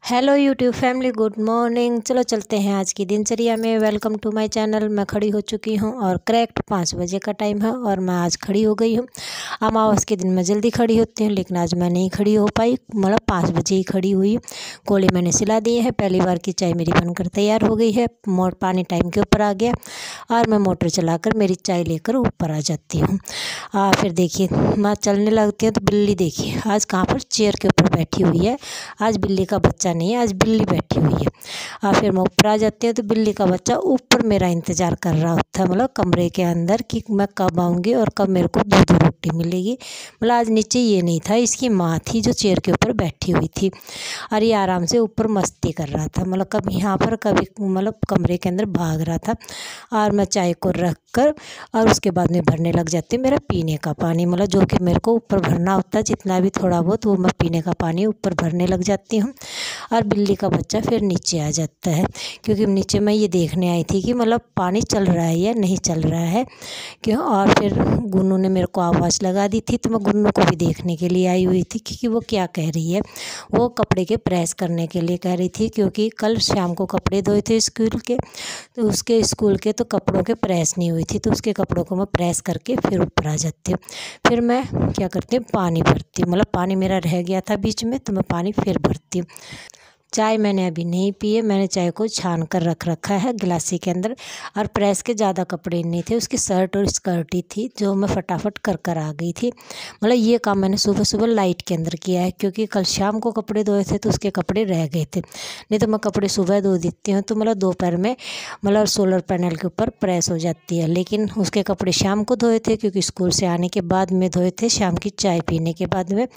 Hello YouTube family, good morning. चलो चलते हैं आज की दिनचर्या में। Welcome to my channel. मैं खड़ी हो चुकी हूँ और करेक्ट 5 बजे का टाइम है और मैं आज खड़ी हो गई हूँ। अमावस के दिन मैं जल्दी खड़ी होती हूँ, लेकिन आज मैं नहीं खड़ी हो पाई। मतलब 5 बजे ही खड़ी हुई। कोले मैंने सिला दिए हैं। पहली बार की चाय मेरी बनकर तैयार हो गई है। पानी टाइम के ऊपर आ गया और मैं मोटर चलाकर मेरी चाय लेकर ऊपर आ जाती हूँ। फिर देखिए मैं चलने लगती हूँ तो बिल्ली देखिए आज कहाँ पर चेयर के ऊपर बैठी हुई है। आज बिल्ली का बच्चा नहीं है, आज बिल्ली बैठी हुई है। फिर मैं ऊपर आ जाती हूँ तो बिल्ली का बच्चा ऊपर मेरा इंतज़ार कर रहा होता है, मतलब कमरे के अंदर, कि मैं कब आऊँगी और कब मेरे को दूध रोटी मिलेगी। मतलब आज नीचे ये नहीं था, इसकी माँ थी जो चेयर के ऊपर बैठी हुई थी और ये आराम से ऊपर मस्ती कर रहा था। मतलब कभी यहाँ पर कभी मतलब कमरे के अंदर भाग रहा था। और मैं चाय को रख कर और उसके बाद में भरने लग जाती हूँ मेरा पीने का पानी, मतलब जो कि मेरे को ऊपर भरना होता है, जितना भी थोड़ा बहुत वो मैं पीने का पानी ऊपर भरने लग जाती हूँ। और बिल्ली का बच्चा फिर नीचे आ जाता है, क्योंकि नीचे मैं ये देखने आई थी कि मतलब पानी चल रहा है या नहीं चल रहा है क्यों। और फिर गुन्नू ने मेरे को आवाज़ लगा दी थी, तो मैं गुन्नू को भी देखने के लिए आई हुई थी कि वो क्या कह रही है। वो कपड़े के प्रेस करने के लिए कह रही थी, क्योंकि कल शाम को कपड़े धोए थे स्कूल के, तो उसके स्कूल के तो कपड़ों के प्रेस नहीं हुई थी, तो उसके कपड़ों को मैं प्रेस करके फिर ऊपर आ जाती हूँ। फिर मैं क्या करती हूँ, पानी भरती हूँ। मतलब पानी मेरा रह गया था बीच में, तो मैं पानी फिर भरती हूँ। चाय मैंने अभी नहीं पी है, मैंने चाय को छान कर रख रखा है गिलासी के अंदर। और प्रेस के ज़्यादा कपड़े नहीं थे, उसकी शर्ट और स्कर्ट ही थी जो मैं फटाफट कर आ गई थी। मतलब ये काम मैंने सुबह सुबह लाइट के अंदर किया है, क्योंकि कल शाम को कपड़े धोए थे तो उसके कपड़े रह गए थे। नहीं तो मैं कपड़े सुबह धो देती हूँ तो मतलब दोपहर में मतलब सोलर पैनल के ऊपर प्रेस हो जाती है। लेकिन उसके कपड़े शाम को धोए थे, क्योंकि स्कूल से आने के बाद में धोए थे, शाम की चाय पीने के बाद में,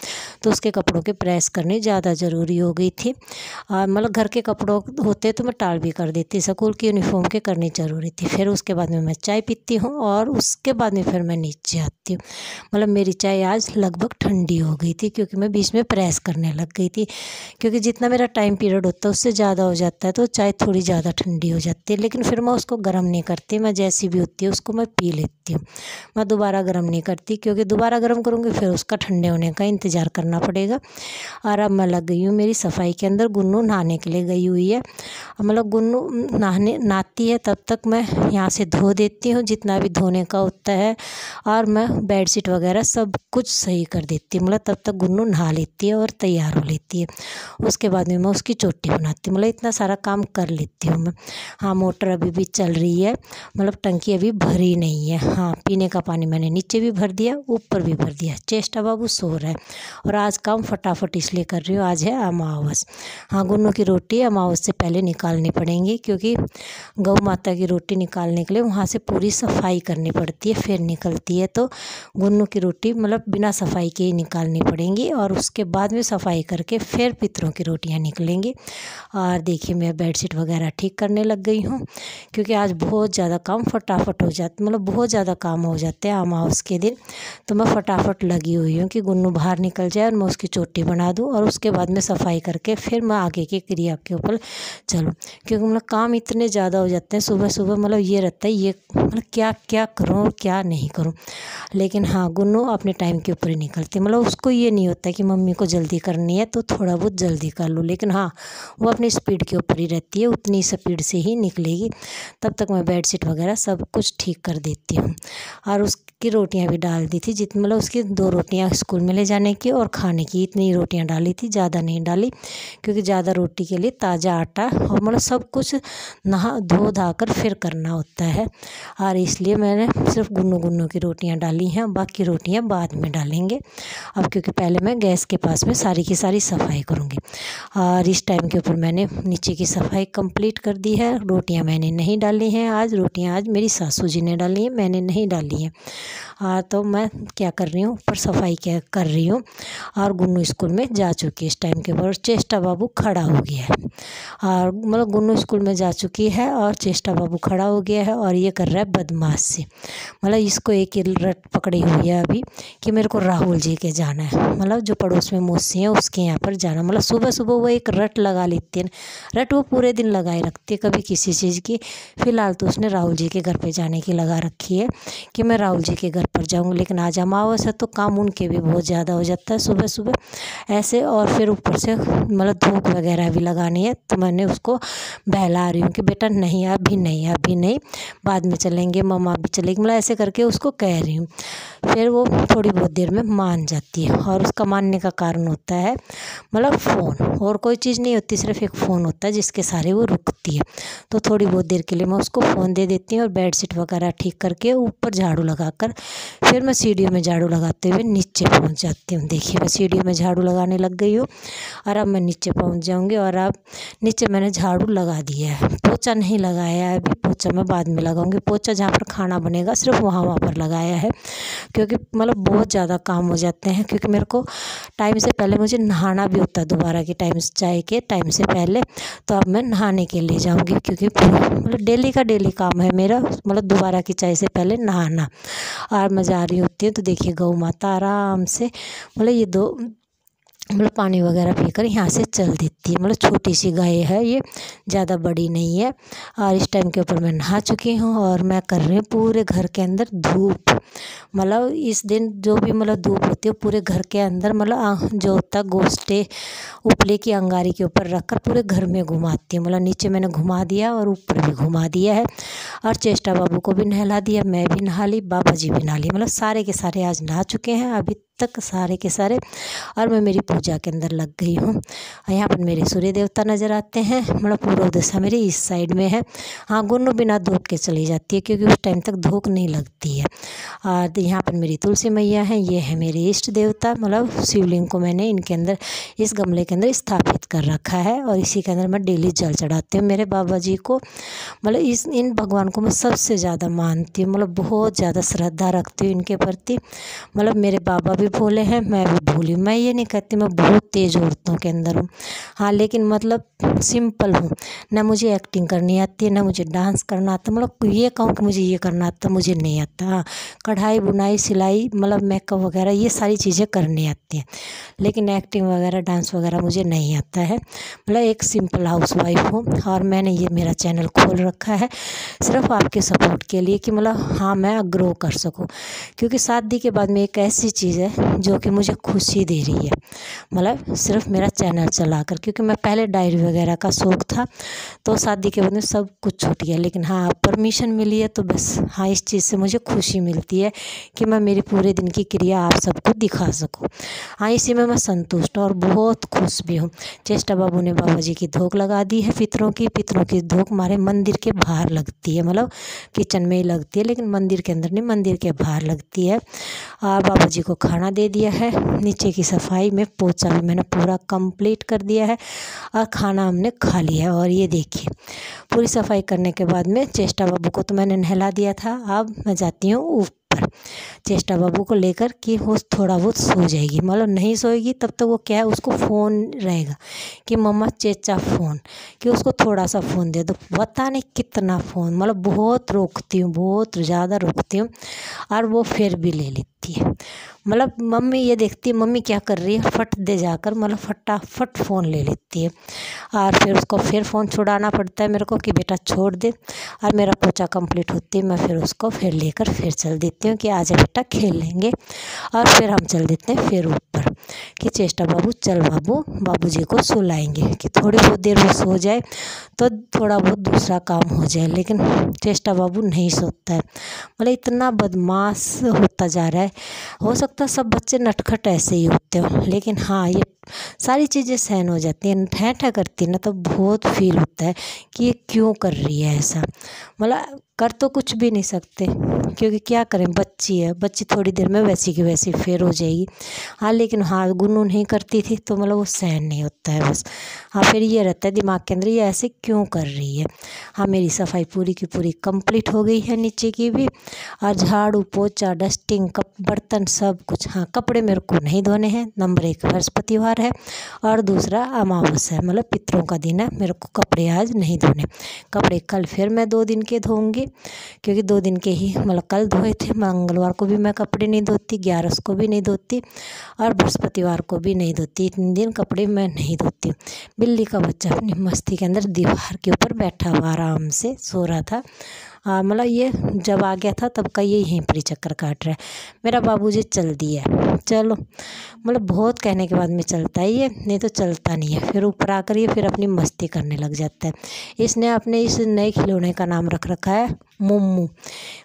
तो उसके कपड़ों के प्रेस करनी ज़्यादा ज़रूरी हो गई थी। और मतलब घर के कपड़ों होते तो मैं टाल भी कर देती, स्कूल की यूनिफॉर्म के करनी ज़रूरी थी। फिर उसके बाद में मैं चाय पीती हूँ और उसके बाद में फिर मैं नीचे आती हूँ। मतलब मेरी चाय आज लगभग ठंडी हो गई थी, क्योंकि मैं बीच में प्रेस करने लग गई थी। क्योंकि जितना मेरा टाइम पीरियड होता है उससे ज़्यादा हो जाता है तो चाय थोड़ी ज़्यादा ठंडी हो जाती है। लेकिन फिर मैं उसको गर्म नहीं करती, मैं जैसी भी होती है उसको मैं पी लेती हूँ। मैं दोबारा गर्म नहीं करती, क्योंकि दोबारा गर्म करूँगी फिर उसका ठंडे होने का इंतज़ार करना पड़ेगा। और अब मैं लग गई हूँ मेरी सफाई के अंदर। गुन्नू नहाने के लिए गई हुई है, मतलब गुन्नू नहाती है तब तक मैं यहाँ से धो देती हूँ जितना भी धोने का होता है। और मैं बेडशीट वगैरह सब कुछ सही कर देती हूँ। मतलब तब तक गुन्नू नहा लेती है और तैयार हो लेती है। उसके बाद में मैं उसकी चोटी बनाती हूँ। मतलब इतना सारा काम कर लेती हूँ मैं। हाँ, मोटर अभी भी चल रही है, मतलब टंकी अभी भरी नहीं है। हाँ, पीने का पानी मैंने नीचे भी भर दिया, ऊपर भी भर दिया। चेष्टा बाबू सो रहा है और आज काम फटाफट इसलिए कर रही हूँ, आज है अमावस। हाँ, गुन्नू की रोटी अमावस से पहले निकालनी पड़ेंगी, क्योंकि गौ माता की रोटी निकालने के लिए वहाँ से पूरी सफाई करनी पड़ती है, फिर निकलती है। तो गुन्नू की रोटी मतलब बिना सफाई के ही निकालनी पड़ेंगी और उसके बाद में सफाई करके फिर पितरों की रोटियाँ निकलेंगी। और देखिए मैं बेडशीट वगैरह ठीक करने लग गई हूँ, क्योंकि आज बहुत ज़्यादा काम फटाफट हो जाता, मतलब बहुत ज़्यादा काम हो जाते हैं अमावस के दिन। तो मैं फटाफट लगी हुई हूँ कि गुन्नू बाहर निकल जाए और मैं उसकी चोटी बना दूँ, और उसके बाद में सफाई करके फिर मैं आगे की क्रिया के ऊपर चलूँ। क्योंकि मतलब काम इतने ज़्यादा हो जाते हैं सुबह सुबह, मतलब ये रहता है ये मतलब क्या क्या करूँ और क्या नहीं करूँ। लेकिन हाँ, गुन्नू अपने टाइम के ऊपर ही निकलती है। मतलब उसको ये नहीं होता कि मम्मी को जल्दी करनी है तो थोड़ा बहुत जल्दी कर लूँ, लेकिन हाँ वो अपनी स्पीड के ऊपर ही रहती है, उतनी स्पीड से ही निकलेगी। तब तक मैं बेडशीट वगैरह सब कुछ ठीक कर देती हूँ। और उसकी रोटियाँ भी डाल दी थी, जितनी मतलब उसकी 2 रोटियाँ स्कूल में ले जाने की और खाने की, इतनी रोटियाँ डाली थी, ज़्यादा नहीं डाली, क्योंकि ज़्यादा रोटी के लिए ताज़ा आटा और मतलब सब कुछ नहा धो धा कर फिर करना होता है। और इसलिए मैंने सिर्फ गुन्नू की रोटियां डाली हैं, बाकी रोटियां बाद में डालेंगे अब, क्योंकि पहले मैं गैस के पास में सारी की सारी सफाई करूँगी। और इस टाइम के ऊपर मैंने नीचे की सफाई कंप्लीट कर दी है। रोटियां मैंने नहीं डाली हैं आज, रोटियां आज मेरी सासू जी ने डाली हैं, मैंने नहीं डाली हैं। तो मैं क्या कर रही हूँ, ऊपर सफाई क्या कर रही हूँ। और गुन्नू स्कूल में जा चुकी है इस टाइम के ऊपर, चेष्टा बाबू खड़ा हो गया है। और मतलब गुन्नू स्कूल में जा चुकी है और चेष्टा बाबू खड़ा हो गया है और ये कर रहा है बदमाशी। मतलब इसको एक ही रट पकड़ी हुई है अभी कि मेरे को राहुल जी के जाना है, मतलब जो पड़ोस में मौसी है उसके यहाँ पर जाना। मतलब सुबह सुबह वो एक रट लगा लेती है, रट वो पूरे दिन लगाए रखती है कभी किसी चीज़ की। फ़िलहाल तो उसने राहुल जी के घर पे जाने की लगा रखी है कि मैं राहुल जी के घर पर जाऊँगी। लेकिन आज अमावस है तो काम उनके भी बहुत ज़्यादा हो जाता है सुबह सुबह ऐसे, और फिर ऊपर से मतलब धूप वगैरह भी लगानी है। तो मैंने उसको बहला रही हूँ कि बेटा नहीं अभी नहीं, अभी नहीं, बाद में चलेंगे, मम्मा भी चलेगी, मतलब ऐसे करके उसको कह रही हूँ। फिर वो थोड़ी बहुत देर में मान जाती है और उसका मानने का कारण होता है मतलब फ़ोन, और कोई चीज़ नहीं होती, सिर्फ एक फ़ोन होता है जिसके सारे वो रुकती है। तो थोड़ी बहुत देर के लिए मैं उसको फ़ोन दे देती हूँ और बेडशीट वगैरह ठीक करके ऊपर झाड़ू लगाकर फिर मैं सीढ़ियों में झाड़ू लगाते हुए नीचे पहुँच जाती हूँ। देखिए मैं सीढ़ियों में झाड़ू लगाने लग गई हूँ और अब मैं नीचे पहुँच जाऊँगी। और अब नीचे मैंने झाड़ू लगा दिया है, पोछा नहीं लगाया है अभी, पोछा मैं बाद में लगाऊंगी। पोछा जहाँ पर खाना बनेगा सिर्फ वहाँ पर लगाया है, क्योंकि मतलब बहुत ज़्यादा काम हो जाते हैं। क्योंकि मेरे को टाइम से पहले मुझे नहाना भी होता है, दोबारा के टाइम चाय के टाइम से पहले। तो अब मैं नहाने के लिए जाऊँगी क्योंकि मतलब डेली का डेली काम है मेरा, मतलब दोबारा की चाय से पहले नहाना। और मैं जा रही होती हूँ तो देखिए गौ माता आराम से मतलब ये दो मतलब पानी वगैरह पीकर यहाँ से चल देती है। मतलब छोटी सी गाय है ये, ज़्यादा बड़ी नहीं है। और इस टाइम के ऊपर मैं नहा चुकी हूँ और मैं कर रही हूँ पूरे घर के अंदर धूप। मतलब इस दिन जो भी मतलब धूप होती है पूरे घर के अंदर, मतलब जो होता है गोश्ते उपले की अंगारी के ऊपर रखकर पूरे घर में घुमाती हूँ। मतलब नीचे मैंने घुमा दिया और ऊपर भी घुमा दिया है। और चेष्टा बाबू को भी नहला दिया, मैं भी नहा ली, बाबा जी भी नहा ली, मतलब सारे के सारे आज नहा चुके हैं अभी तक सारे के सारे। और मैं मेरी पूजा के अंदर लग गई हूँ। यहाँ पर मेरे सूर्य देवता नज़र आते हैं, मतलब पूर्व दिशा मेरी इस साइड में है। हाँ गुन्नू बिना धूप के चली जाती है क्योंकि उस टाइम तक धूप नहीं लगती है। और यहाँ पर मेरी तुलसी मैया है, ये है मेरे इष्ट देवता। मतलब शिवलिंग को मैंने इनके अंदर इस गमले के अंदर स्थापित कर रखा है और इसी के अंदर मैं डेली जल चढ़ाती हूँ मेरे बाबा जी को। मतलब इन भगवान को मैं सबसे ज़्यादा मानती हूँ, मतलब बहुत ज़्यादा श्रद्धा रखती हूँ इनके प्रति। मतलब मेरे बाबा भी भोले हैं, मैं भी भोली। मैं ये नहीं कहती मैं बहुत तेज़ औरतों के अंदर हूँ, हाँ लेकिन मतलब सिंपल हूँ। ना मुझे एक्टिंग करनी आती है, ना मुझे डांस करना आता, मतलब ये कहूँ कि मुझे ये करना आता मुझे नहीं आता। हाँ कढ़ाई बुनाई सिलाई मतलब मेकअप वगैरह ये सारी चीज़ें करनी आती हैं, लेकिन एक्टिंग वगैरह डांस वगैरह मुझे नहीं आता है। मतलब एक सिंपल हाउसवाइफ हूँ और मैंने ये मेरा चैनल खोल रखा है सिर्फ आपके सपोर्ट के लिए कि मतलब हाँ मैं ग्रो कर सकूँ। क्योंकि शादी के बाद में एक ऐसी चीज़ है जो कि मुझे खुशी दे रही है, मतलब सिर्फ मेरा चैनल चलाकर। क्योंकि मैं पहले डायरी वगैरह का शौक़ था तो शादी के बाद में सब कुछ छूट गया, लेकिन हाँ परमिशन मिली है तो बस हाँ इस चीज़ से मुझे खुशी मिलती है कि मैं मेरी पूरे दिन की क्रिया आप सबको दिखा सकूँ। हाँ इसी में मैं संतुष्ट और बहुत खुश भी हूँ। चेष्टा बाबू ने बाबा जी की धोक लगा दी है पितरों की धोक हमारे मंदिर के बाहर लगती है, मतलब किचन में ही लगती है लेकिन मंदिर के अंदर नहीं, मंदिर के बाहर लगती है। और बाबा जी को खाना दे दिया है, नीचे की सफाई में पोछा भी मैंने पूरा कंप्लीट कर दिया है और खाना हमने खा लिया है। और ये देखिए पूरी सफाई करने के बाद में चेष्टा बाबू को तो मैंने नहला दिया था, अब मैं जाती हूँ ऊपर चेष्टा बाबू को लेकर कि वो थोड़ा बहुत सो जाएगी। मतलब नहीं सोएगी तब तक वो क्या है उसको फ़ोन रहेगा कि मम्मा चेचा फ़ोन, कि उसको थोड़ा सा फ़ोन दे दो। पता नहीं कितना फ़ोन, मतलब बहुत रोकती हूँ, बहुत ज़्यादा रोकती हूँ और वो फिर भी ले लेती है। मतलब मम्मी ये देखती है मम्मी क्या कर रही है, फट दे जाकर मतलब फटाफट फ़ोन ले लेती है। और फिर उसको फिर फ़ोन छुड़ाना पड़ता है मेरे को कि बेटा छोड़ दे। और मेरा पोछा कंप्लीट होती है मैं फिर उसको फिर लेकर फिर चल देती हूँ कि आजा बेटा खेल लेंगे। और फिर हम चल देते हैं फिर ऊपर कि चेष्टा बाबू चल बाबू, बाबूजी को सुलाएंगे कि थोड़ी बहुत देर वो सो जाए तो थोड़ा बहुत दूसरा काम हो जाए। लेकिन चेष्टा बाबू नहीं सोता है, मतलब इतना बदमाश होता जा रहा है। हो सकता है सब बच्चे नटखट ऐसे ही होते हो, लेकिन हाँ ये सारी चीज़ें सहन हो जाती हैं। ठह ठह करती है ना तो बहुत फील होता है कि ये क्यों कर रही है ऐसा। मतलब कर तो कुछ भी नहीं सकते क्योंकि क्या करें, बच्ची है, बच्ची थोड़ी देर में वैसी की वैसी फिर हो जाएगी। हाँ लेकिन हाँ गुनगुन नहीं करती थी तो मतलब वो सहन नहीं होता है बस। हाँ फिर ये रहता है दिमाग के अंदर ये ऐसे क्यों कर रही है। हाँ मेरी सफाई पूरी की पूरी कंप्लीट हो गई है नीचे की भी, और झाड़ू पोछा डस्टिंग कप बर्तन सब कुछ। हाँ कपड़े मेरे को नहीं धोने हैं, नंबर 1 बृहस्पतिवार है और दूसरा अमावस्या है, मतलब पितरों का दिन है, मेरे को कपड़े आज नहीं धोने। कपड़े कल फिर मैं 2 दिन के धोऊंगी, क्योंकि 2 दिन के ही मतलब कल धोए थे। मंगलवार को भी मैं कपड़े नहीं धोती, 11 को भी नहीं धोती और बृहस्पतिवार को भी नहीं धोती। 3 दिन कपड़े मैं नहीं धोती। बिल्ली का बच्चा अपनी मस्ती के अंदर दीवार के ऊपर बैठा हुआ आराम से सो रहा था। मतलब ये जब आ गया था तब का ये यहीं पर चक्कर काट रहा है। मेरा बाबूजी चल दिया, चलो मतलब बहुत कहने के बाद में चलता है ये, नहीं तो चलता नहीं है। फिर ऊपर आकर ये फिर अपनी मस्ती करने लग जाता है। इसने अपने इस नए खिलौने का नाम रख रखा है मुम्मू।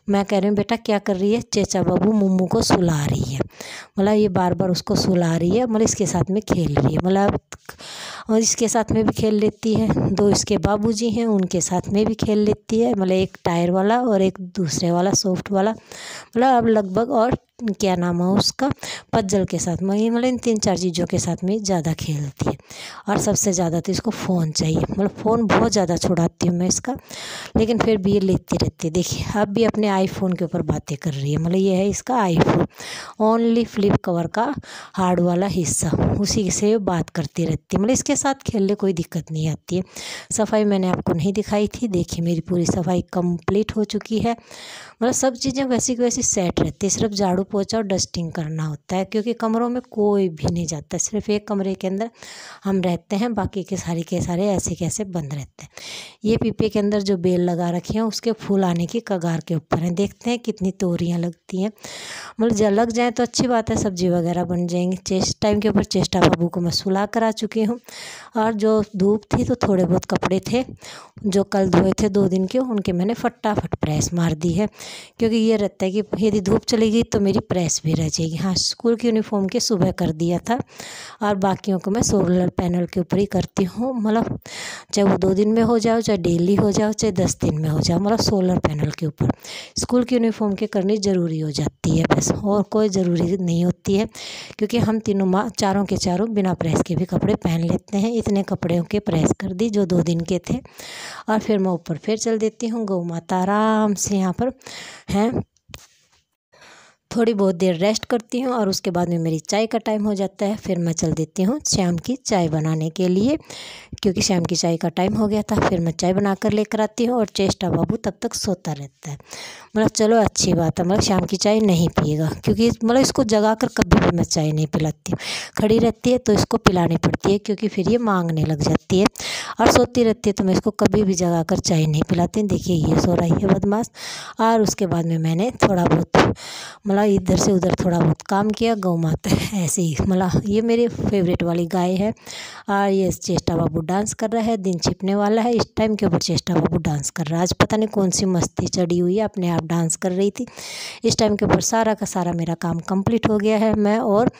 मैं कह रही हूँ बेटा क्या कर रही है, चेचा बाबू मुम्मू को सुला रही है। मतलब ये बार बार उसको सुला रही है, मतलब इसके साथ में खेल रही है, मतलब और इसके साथ में भी खेल लेती है। 2 इसके बाबूजी हैं उनके साथ में भी खेल लेती है, मतलब एक टायर वाला और एक दूसरे वाला सॉफ्ट वाला, मतलब अब लगभग। और क्या नाम है उसका, पज्जल के साथ में, मतलब इन 3-4 चीज़ों के साथ में ज़्यादा खेलती है। और सबसे ज़्यादा तो इसको फ़ोन चाहिए, मतलब फ़ोन बहुत ज़्यादा छुड़ाती हूँ मैं इसका, लेकिन फिर भी ये लेती रहती है। देखिए अब भी अपने आईफोन के ऊपर बातें कर रही है, मतलब ये है इसका आईफोन, ओनली फ्लिप कवर का हार्ड वाला हिस्सा, उसी से बात करती रहती है। मतलब इसके साथ खेलने कोई दिक्कत नहीं आती है। सफाई मैंने आपको नहीं दिखाई थी, देखिए मेरी पूरी सफाई कंप्लीट हो चुकी है। मतलब सब चीज़ें वैसी की वैसी सेट रहती है, सिर्फ झाड़ू पोछा और डस्टिंग करना होता है, क्योंकि कमरों में कोई भी नहीं जाता, सिर्फ एक कमरे के अंदर हम रहते हैं, बाकी के सारे ऐसे कैसे बंद रहते हैं। ये पीपे के अंदर जो बेल लगा रखी हैं उसके फूल आने की कगार के ऊपर हैं, देखते हैं कितनी तोरियां लगती हैं। मतलब लग जाए तो अच्छी बात है, सब्जी वगैरह बन जाएंगी। चेस्ट टाइम के ऊपर चेष्टा बाबू को मैं सुला कर आ चुकी हूँ, और जो धूप थी तो थोड़े बहुत कपड़े थे जो कल धोए थे 2 दिन के, उनके मैंने फटाफट प्रेस मार दी है, क्योंकि ये रहता है कि यदि धूप चली गई तो मेरी प्रेस भी रह जाएगी। हाँ स्कूल की यूनिफॉर्म के सुबह कर दिया था, और बाकियों को मैं सोलर पैनल के ऊपर ही करती हूँ, मतलब चाहे वो 2 दिन में हो जाओ, चाहे डेली हो जाओ, चाहे 10 दिन में हो जाओ, मतलब सोलर पैनल के ऊपर स्कूल की यूनिफॉर्म के करनी ज़रूरी हो जाती है बस, और कोई ज़रूरी नहीं होती है, क्योंकि हम चारों के चारों बिना प्रेस के भी कपड़े पहन लेते हैं। इतने कपड़ों के प्रेस कर दी जो 2 दिन के थे, और फिर मैं ऊपर फिर चल देती हूँ। गौ माता आराम से यहाँ पर हैं, थोड़ी बहुत देर रेस्ट करती हूँ, और उसके बाद में मेरी चाय का टाइम हो जाता है। फिर मैं चल देती हूँ शाम की चाय बनाने के लिए, क्योंकि शाम की चाय का टाइम हो गया था। फिर मैं चाय बना कर लेकर आती हूँ, और चेष्टा बाबू तब तक सोता रहता है। मतलब चलो अच्छी बात है, मतलब शाम की चाय नहीं पिएगा, क्योंकि मतलब इसको जगा कर कभी भी मैं चाय नहीं पिलाती हूँ। खड़ी रहती है तो इसको पिलानी पड़ती है, क्योंकि फिर ये मांगने लग जाती है, और सोती रहती है तो मैं इसको कभी भी जगा कर चाय नहीं पिलाती। देखिए ये सो रही है बदमाश। और उसके बाद में मैंने थोड़ा बहुत मतलब इधर से उधर थोड़ा बहुत काम किया। गौ माता ऐसे ही, मतलब ये मेरी फेवरेट वाली गाय है, और ये चेष्टा बाबू डांस कर रहा है। दिन छिपने वाला है, इस टाइम के ऊपर चेष्टा बाबू डांस कर रहा है। आज पता नहीं कौन सी मस्ती चढ़ी हुई है, अपने आप डांस कर रही थी। इस टाइम के ऊपर सारा का सारा मेरा काम कंप्लीट हो गया है। मैं और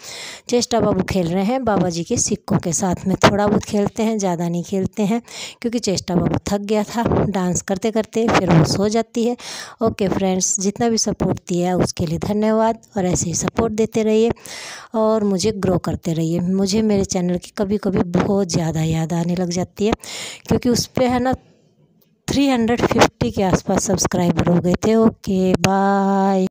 चेष्टा बाबू खेल रहे हैं बाबा जी के सिक्कों के साथ में, थोड़ा बहुत खेलते हैं, ज़्यादा नहीं खेलते हैं, क्योंकि चेष्टा बाबू थक गया था डांस करते करते, फिर वो सो जाती है। ओके फ्रेंड्स, जितना भी सपोर्ट दिया है उसके लिए धन्यवाद, और ऐसे ही सपोर्ट देते रहिए और मुझे ग्रो करते रहिए। मुझे मेरे चैनल की कभी कभी बहुत ज़्यादा याद आने लग जाती है, क्योंकि उस पर है ना 350 के आसपास सब्सक्राइबर हो गए थे। Okay bye.